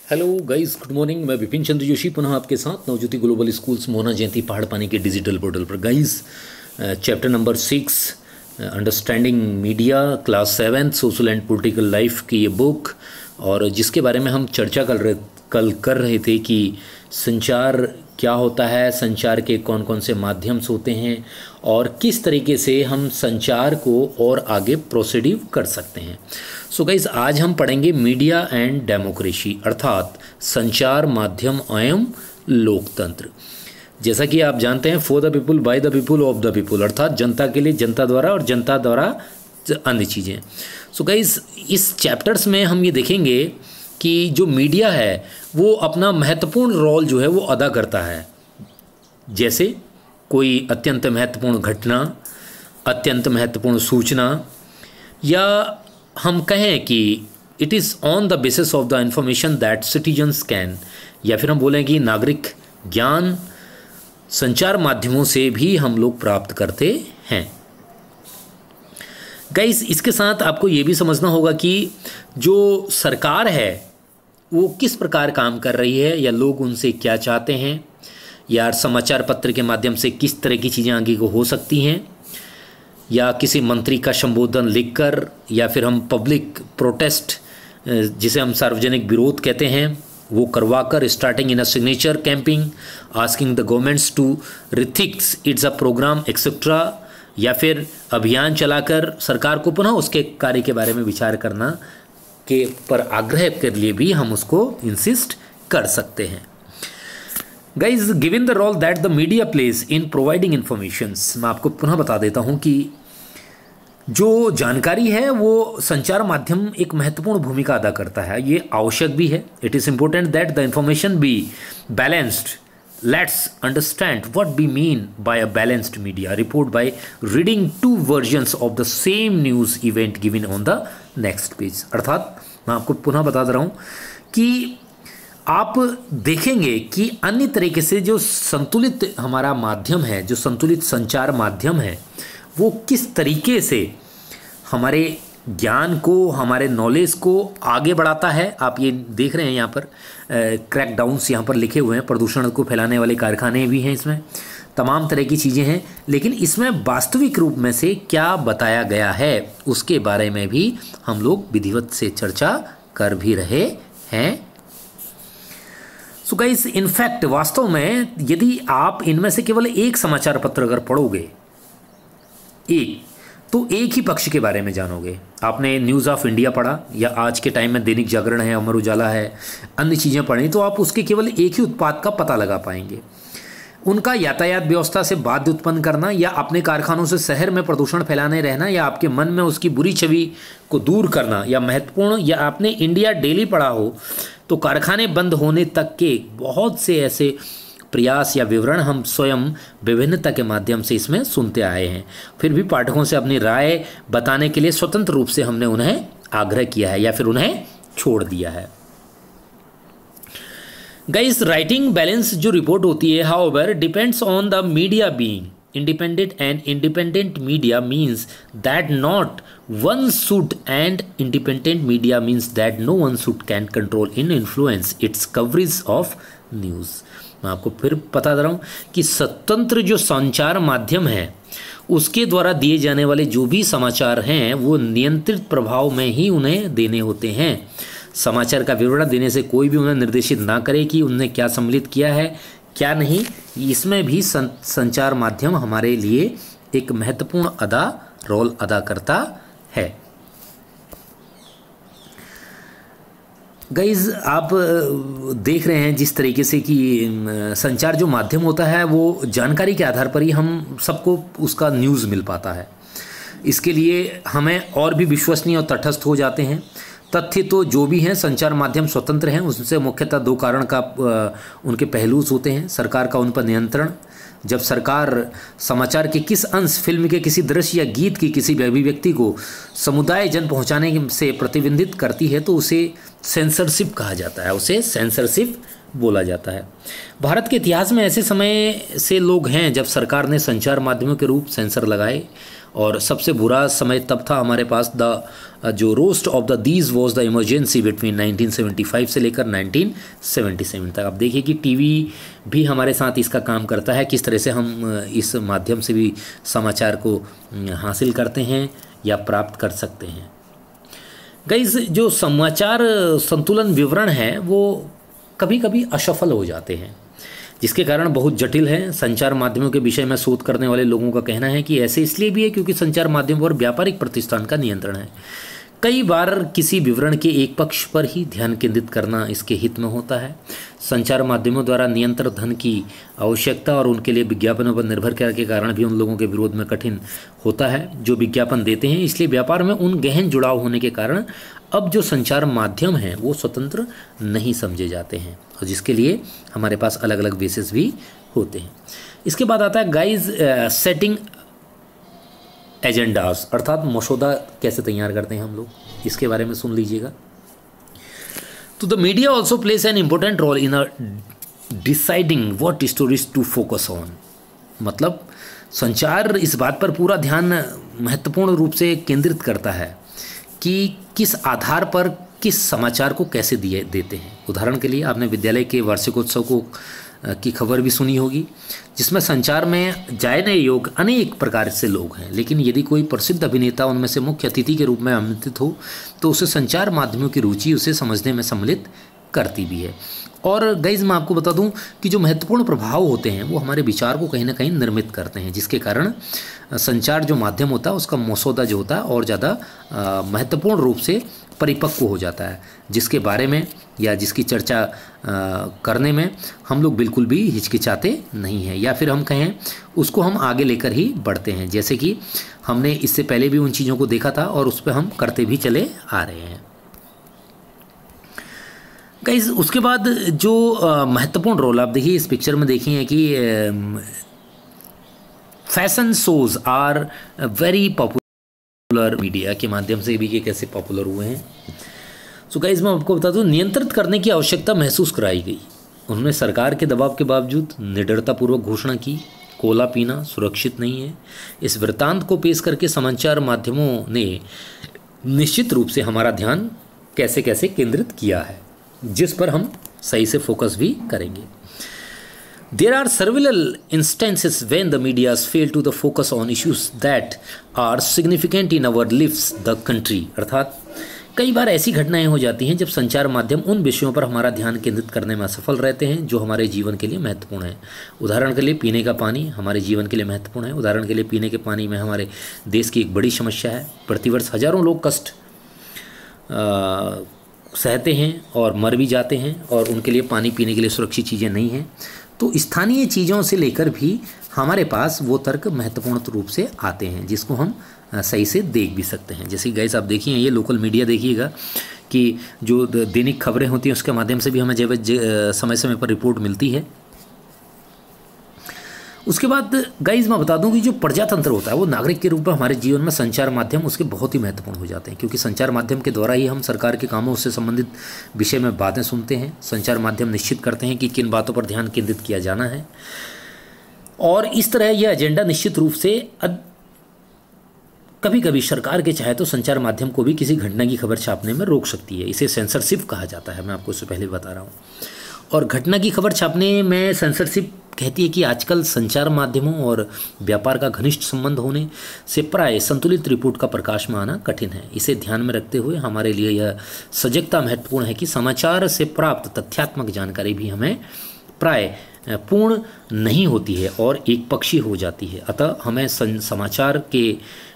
Hello guys, good morning. मैं विपिन चंद्र जोशी पुनः आपके साथ नवज्योति ग्लोबल स्कूल्स मोहना जयंती पहाड़ पानी के डिजिटल पोर्टल पर। Guys, chapter number 6 understanding media, class 7 social and political life की ये बुक, और जिसके बारे में हम चर्चा कल कर रहे थे कि संचार क्या होता है, संचार के कौन कौन से माध्यम होते हैं और किस तरीके से हम संचार को और आगे प्रोसीडिव कर सकते हैं। सो गाइस, आज हम पढ़ेंगे मीडिया एंड डेमोक्रेसी, अर्थात संचार माध्यम एवं लोकतंत्र। जैसा कि आप जानते हैं, for the people, by the people, of the people, अर्थात जनता के लिए, जनता द्वारा और जनता द्वारा अन्य चीज़ें। सो गाइस, इस चैप्टर्स में हम ये देखेंगे कि जो मीडिया है वो अपना महत्वपूर्ण रोल जो है वो अदा करता है। जैसे कोई अत्यंत महत्वपूर्ण घटना, अत्यंत महत्वपूर्ण सूचना, या हम कहें कि it is on the basis of the information that citizens can, या फिर हम बोलें कि नागरिक ज्ञान संचार माध्यमों से भी हम लोग प्राप्त करते हैं। गाइस, इसके साथ आपको ये भी समझना होगा कि जो सरकार है वो किस प्रकार काम कर रही है, या लोग उनसे क्या चाहते हैं, या समाचार पत्र के माध्यम से किस तरह की चीज़ें आगे को हो सकती हैं, या किसी मंत्री का संबोधन लिखकर, या फिर हम पब्लिक प्रोटेस्ट जिसे हम सार्वजनिक विरोध कहते हैं वो करवाकर, starting in a signature camping, asking the governments to rethinks it's a program etcetera, या फिर अभियान चलाकर सरकार को पुनः उसके कार्य के बारे में विचार करना के पर आग्रह के लिए भी हम उसको इंसिस्ट कर सकते हैं। Guys, given the role that the media plays in providing informations, मैं आपको पुनः बता देता हूँ कि जो जानकारी है वो संचार माध्यम एक महत्वपूर्ण भूमिका अदा करता है। ये आवश्यक भी है। It is important that the information be balanced. Let's understand what we mean by a balanced media report by reading two versions of the same news event given on the next page. अर्थात मैं आपको पुनः बता दे रहा हूँ कि आप देखेंगे कि अन्य तरीके से जो संतुलित हमारा माध्यम है, जो संतुलित संचार माध्यम है, वो किस तरीके से हमारे ज्ञान को, हमारे नॉलेज को आगे बढ़ाता है। आप ये देख रहे हैं यहाँ पर क्रैकडाउन्स यहाँ पर लिखे हुए हैं, प्रदूषण को फैलाने वाले कारखाने भी हैं, इसमें तमाम तरह की चीज़ें हैं, लेकिन इसमें वास्तविक रूप में से क्या बताया गया है उसके बारे में भी हम लोग विधिवत से चर्चा कर भी रहे हैं। सो गाइस, इनफैक्ट वास्तव में यदि आप इनमें से केवल एक समाचार पत्र अगर पढ़ोगे, तो एक ही पक्ष के बारे में जानोगे। आपने न्यूज़ ऑफ इंडिया पढ़ा, या आज के टाइम में दैनिक जागरण है, अमर उजाला है, अन्य चीज़ें पढ़ी, तो आप उसके केवल एक ही उत्पाद का पता लगा पाएंगे। उनका यातायात व्यवस्था से बाध्य उत्पन्न करना, या अपने कारखानों से शहर में प्रदूषण फैलाने रहना, या आपके मन में उसकी बुरी छवि को दूर करना, या महत्वपूर्ण, या आपने इंडिया डेली पढ़ा हो तो कारखाने बंद होने तक के बहुत से ऐसे प्रयास या विवरण हम स्वयं विभिन्नता के माध्यम से इसमें सुनते आए हैं। फिर भी पाठकों से अपनी राय बताने के लिए स्वतंत्र रूप से हमने उन्हें आग्रह किया है या फिर उन्हें छोड़ दिया है। गाइस, राइटिंग बैलेंस जो रिपोर्ट होती है, however, depends on the media being independent, and independent media means that not one should, and independent media means that no one should can control in influence its coverage of news. मैं आपको फिर बता दे रहा हूँ कि स्वतंत्र जो संचार माध्यम है उसके द्वारा दिए जाने वाले जो भी समाचार हैं वो नियंत्रित प्रभाव में ही उन्हें देने होते हैं। समाचार का विवरण देने से कोई भी उन्हें निर्देशित ना करे कि उन्हें क्या सम्मिलित किया है, क्या नहीं। इसमें भी संचार माध्यम हमारे लिए एक महत्वपूर्ण रोल अदा करता है। गाइज, आप देख रहे हैं जिस तरीके से कि संचार जो माध्यम होता है वो जानकारी के आधार पर ही हम सबको उसका न्यूज़ मिल पाता है। इसके लिए हमें और भी विश्वसनीय और तटस्थ हो जाते हैं। तथ्य तो जो भी हैं, संचार माध्यम स्वतंत्र हैं, उससे मुख्यतः दो कारण का उनके पहलू होते हैं। सरकार का उन पर नियंत्रण, जब सरकार समाचार के किस अंश, फिल्म के किसी दृश्य या गीत की किसी अभिव्यक्ति को समुदाय जन पहुंचाने से प्रतिबंधित करती है तो उसे सेंसरशिप कहा जाता है, उसे सेंसरशिप बोला जाता है। भारत के इतिहास में ऐसे समय से लोग हैं जब सरकार ने संचार माध्यमों के रूप सेंसर लगाए, और सबसे बुरा समय तब था हमारे पास जो roast of the these was the emergency between 1975 से लेकर 1977 तक। अब देखिए कि टीवी भी हमारे साथ इसका काम करता है, किस तरह से हम इस माध्यम से भी समाचार को हासिल करते हैं या प्राप्त कर सकते हैं। गाइस, जो समाचार संतुलन विवरण है वो कभी कभी असफल हो जाते हैं, जिसके कारण बहुत जटिल है। संचार माध्यमों के विषय में शोध करने वाले लोगों का कहना है कि ऐसे इसलिए भी है क्योंकि संचार माध्यम पर व्यापारिक प्रतिष्ठान का नियंत्रण है। कई बार किसी विवरण के एक पक्ष पर ही ध्यान केंद्रित करना इसके हित में होता है। संचार माध्यमों द्वारा नियंत्रण धन की आवश्यकता और उनके लिए विज्ञापनों पर निर्भर के कारण भी उन लोगों के विरोध में कठिन होता है जो विज्ञापन देते हैं। इसलिए व्यापार में उन गहन जुड़ाव होने के कारण अब जो संचार माध्यम हैं वो स्वतंत्र नहीं समझे जाते हैं, और जिसके लिए हमारे पास अलग अलग बेसिस भी होते हैं। इसके बाद आता है गाइज सेटिंग एजेंडास, अर्थात मसौदा कैसे तैयार करते हैं हम लोग, इसके बारे में सुन लीजिएगा। तो the media also plays an important role in deciding what stories to focus on. मतलब संचार इस बात पर पूरा ध्यान महत्वपूर्ण रूप से केंद्रित करता है कि किस आधार पर किस समाचार को कैसे देते हैं। उदाहरण के लिए आपने विद्यालय के वार्षिकोत्सव की खबर भी सुनी होगी, जिसमें संचार में जाने योग्य अनेक प्रकार से लोग हैं, लेकिन यदि कोई प्रसिद्ध अभिनेता उनमें से मुख्य अतिथि के रूप में आमंत्रित हो तो उसे संचार माध्यमों की रुचि उसे समझने में सम्मिलित करती भी है। और गाइज मैं आपको बता दूं कि जो महत्वपूर्ण प्रभाव होते हैं वो हमारे विचार को कहीं ना कहीं निर्मित करते हैं, जिसके कारण संचार जो माध्यम होता है उसका मसौदा जो होता है और ज़्यादा महत्वपूर्ण रूप से परिपक्व हो जाता है, जिसके बारे में या जिसकी चर्चा करने में हम लोग बिल्कुल भी हिचकिचाते नहीं हैं, या फिर हम कहें उसको हम आगे लेकर ही बढ़ते हैं, जैसे कि हमने इससे पहले भी उन चीज़ों को देखा था और उस पर हम करते भी चले आ रहे हैं। गाइस, उसके बाद जो महत्वपूर्ण रोल आप देखिए इस पिक्चर में देखिए कि fashion shows are very popular media के माध्यम से भी ये कैसे पॉपुलर हुए हैं। सो गाइस, मैं आपको बता दूं, नियंत्रित करने की आवश्यकता महसूस कराई गई। उन्होंने सरकार के दबाव के बावजूद निडरतापूर्वक घोषणा की कोला पीना सुरक्षित नहीं है। इस वृत्तांत को पेश करके समाचार माध्यमों ने निश्चित रूप से हमारा ध्यान कैसे कैसे केंद्रित किया है, जिस पर हम सही से फोकस भी करेंगे। There are several instances when the media fail to the focus on issues that are significant in our lives, the country। अर्थात कई बार ऐसी घटनाएं हो जाती हैं जब संचार माध्यम उन विषयों पर हमारा ध्यान केंद्रित करने में असफल रहते हैं जो हमारे जीवन के लिए महत्वपूर्ण है। उदाहरण के लिए पीने का पानी हमारे जीवन के लिए महत्वपूर्ण है। उदाहरण के लिए पीने के पानी में हमारे देश की एक बड़ी समस्या है। प्रतिवर्ष हजारों लोग कष्ट सहते हैं और मर भी जाते हैं, और उनके लिए पानी पीने के लिए सुरक्षित चीज़ें नहीं हैं। तो स्थानीय चीज़ों से लेकर भी हमारे पास वो तर्क महत्वपूर्ण रूप से आते हैं जिसको हम सही से देख भी सकते हैं। जैसे गाइस आप देखिए, ये लोकल मीडिया देखिएगा कि जो दैनिक खबरें होती हैं उसके माध्यम से भी हमें समय समय पर रिपोर्ट मिलती है। उसके बाद गाइज मैं बता दूं कि जो प्रजातंत्र होता है वो नागरिक के रूप में हमारे जीवन में संचार माध्यम उसके बहुत ही महत्वपूर्ण हो जाते हैं, क्योंकि संचार माध्यम के द्वारा ही हम सरकार के कामों से संबंधित विषय में बातें सुनते हैं। संचार माध्यम निश्चित करते हैं कि किन बातों पर ध्यान केंद्रित किया जाना है, और इस तरह यह एजेंडा निश्चित रूप से कभी कभी सरकार के चाहे तो संचार माध्यम को भी किसी घटना की खबर छापने में रोक सकती है। इसे सेंसरशिप कहा जाता है, मैं आपको इससे पहले बता रहा हूँ। और घटना की खबर छापने में सेंसरशिप कहती है कि आजकल संचार माध्यमों और व्यापार का घनिष्ठ संबंध होने से प्राय संतुलित रिपोर्ट का प्रकाश में आना कठिन है। इसे ध्यान में रखते हुए हमारे लिए यह सजगता महत्वपूर्ण है कि समाचार से प्राप्त तथ्यात्मक जानकारी भी हमें प्राय पूर्ण नहीं होती है और एक पक्षी हो जाती है। अतः हमें समाचार के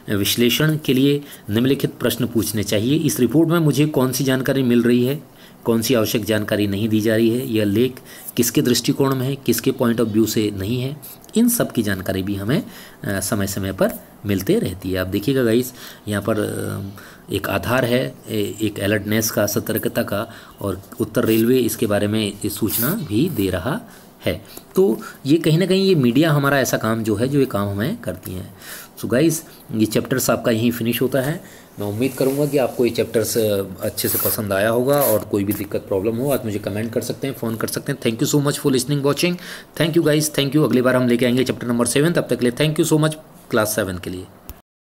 विश्लेषण के लिए निम्नलिखित प्रश्न पूछने चाहिए। इस रिपोर्ट में मुझे कौन सी जानकारी मिल रही है, कौन सी आवश्यक जानकारी नहीं दी जा रही है, यह लेख किसके दृष्टिकोण में है, किसके पॉइंट ऑफ व्यू से नहीं है। इन सब की जानकारी भी हमें समय समय पर मिलते रहती है। आप देखिएगा गाइस, यहाँ पर एक आधार है एक अलर्टनेस का, सतर्कता का, और उत्तर रेलवे इसके बारे में सूचना भी दे रहा है। तो ये कहीं ना कहीं ये मीडिया हमारा ऐसा काम जो है, जो ये काम हमें करती हैं। सो गाइस, ये चैप्टर्स आपका यहीं फिनिश होता है। मैं उम्मीद करूँगा कि आपको ये चैप्टर्स अच्छे से पसंद आया होगा, और कोई भी दिक्कत प्रॉब्लम हो आप मुझे कमेंट कर सकते हैं, फ़ोन कर सकते हैं। Thank you so much for listening watching. Thank you guys, thank you. अगली बार हम लेके आएंगे चैप्टर नंबर 7। तब तक के लिए thank you so much class 7 के लिए।